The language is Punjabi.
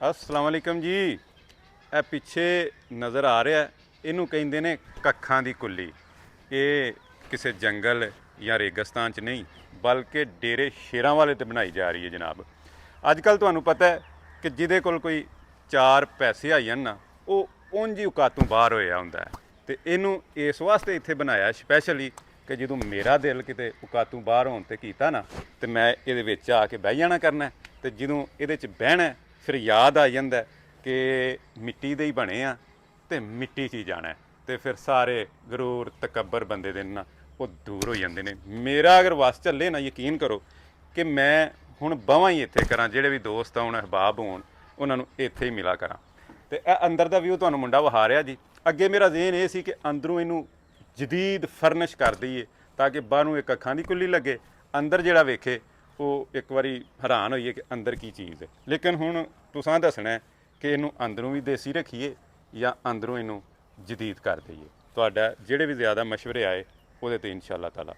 अस्सलाम वालेकुम जी। ਇਹ ਪਿੱਛੇ ਨਜ਼ਰ ਆ ਰਿਹਾ ਇਹਨੂੰ ਕਹਿੰਦੇ ਨੇ ਕੱਖਾਂ ਦੀ ਕੁੱਲੀ। ਇਹ ਕਿਸੇ ਜੰਗਲ ਜਾਂ ਰੇਗਿਸਤਾਨ 'ਚ ਨਹੀਂ ਬਲਕਿ ਡੇਰੇ ਸ਼ੇਰਾਂ ਵਾਲੇ ਤੇ ਬਣਾਈ ਜਾ ਰਹੀ ਹੈ ਜਨਾਬ। ਅੱਜ ਕੱਲ੍ਹ ਤੁਹਾਨੂੰ ਪਤਾ ਹੈ ਕਿ ਜਿਹਦੇ ਕੋਲ ਕੋਈ ਚਾਰ ਪੈਸੇ ਆਈ ਜਾਣ ਨਾ ਉਹ ਉਂਝ ਹੀ ਔਕਾਤੋਂ ਬਾਹਰ ਹੋਇਆ ਹੁੰਦਾ ਹੈ। ਅਤੇ ਇਹਨੂੰ ਇਸ ਵਾਸਤੇ ਇੱਥੇ ਬਣਾਇਆ ਸਪੈਸ਼ਲੀ ਕਿ ਜਦੋਂ ਮੇਰਾ ਦਿਲ ਕਿਤੇ ਔਕਾਤੋਂ ਬਾਹਰ ਹੋਣ 'ਤੇ ਕੀਤਾ ਨਾ ਤੇ ਮੈਂ ਇਹਦੇ ਵਿੱਚ ਆ ਕੇ ਬਹਿ ਜਾਣਾ ਕਰਨਾ। ਅਤੇ ਜਦੋਂ ਇਹਦੇ 'ਚ ਬਹਿਣਾ ਫਿਰ ਯਾਦ ਆ ਜਾਂਦਾ ਕਿ ਮਿੱਟੀ ਦੇ ਹੀ ਬਣੇ ਆ ਤੇ ਮਿੱਟੀ 'ਚ ਹੀ ਜਾਣਾ। ਤੇ ਫਿਰ ਸਾਰੇ ਗਰੂਰ ਤਕੱਬਰ ਬੰਦੇ ਦੇ ਨਾ ਉਹ ਦੂਰ ਹੋ ਜਾਂਦੇ ਨੇ। ਮੇਰਾ ਅਗਰ ਵਸ ਚੱਲੇ ਨਾ ਯਕੀਨ ਕਰੋ ਕਿ ਮੈਂ ਹੁਣ ਬਵਾਂ ਹੀ ਇੱਥੇ ਕਰਾਂ, ਜਿਹੜੇ ਵੀ ਦੋਸਤ ਆਉਣ ਅਹਿਬਾਬ ਹੋਣ ਉਹਨਾਂ ਨੂੰ ਇੱਥੇ ਹੀ ਮਿਲਾ ਕਰਾਂ। ਤੇ ਇਹ ਅੰਦਰ ਦਾ ਵਿਊ ਤੁਹਾਨੂੰ ਮੁੰਡਾ ਵਿਖਾ ਰਿਹਾ ਜੀ। ਅੱਗੇ ਮੇਰਾ ਜ਼ੇਨ ਇਹ ਸੀ ਕਿ ਅੰਦਰੋਂ ਇਹਨੂੰ ਜਦੀਦ ਫਰਨਿਸ਼ ਕਰ ਦਈਏ ਤਾਂ ਕਿ ਬਾਹਰੋਂ ਇੱਕ ਅੱਖਾਂ ਦੀ ਕੁੱਲੀ ਲੱਗੇ, ਅੰਦਰ ਜਿਹੜਾ ਵੇਖੇ ਉਹ ਇੱਕ ਵਾਰੀ ਹੈਰਾਨ ਹੋਈਏ ਕਿ ਅੰਦਰ ਕੀ ਚੀਜ਼ ਹੈ। ਲੇਕਿਨ ਹੁਣ ਤੁਸੀਂ ਦੱਸਣਾ ਕਿ ਇਹਨੂੰ ਅੰਦਰੋਂ ਵੀ ਦੇਸੀ ਰੱਖੀਏ ਜਾਂ ਅੰਦਰੋਂ ਇਹਨੂੰ ਜਦੀਦ ਕਰ ਦਈਏ। ਤੁਹਾਡਾ ਜਿਹੜੇ ਵੀ ਜ਼ਿਆਦਾ ਮਸ਼ਵਰੇ ਆਏ ਉਹਦੇ 'ਤੇ ਇਨਸ਼ਾ ਅੱਲਾਹ ਤਾਲਾ